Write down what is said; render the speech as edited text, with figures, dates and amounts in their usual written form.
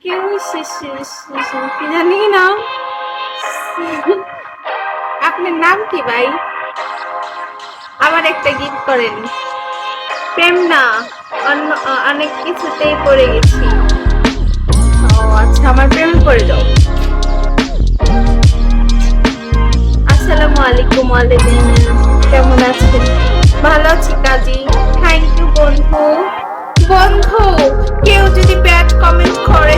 You, কি জানি নাম। আপনার নাম কি ভাই? আবার একটা গীত করেন। প্রেম না, অনেক কিছুতেই পড়ে গেছি। ও আচ্ছা, আমার প্রেমে পড়ে যাও। আসসালামু আলাইকুম ওয়ালাইকুম, কেমন আছেন? ভালো আছি কাজী। থ্যাংক ইউ বন্ধু। বন্ধু, কেউ যদি ব্যাড কমেন্ট করে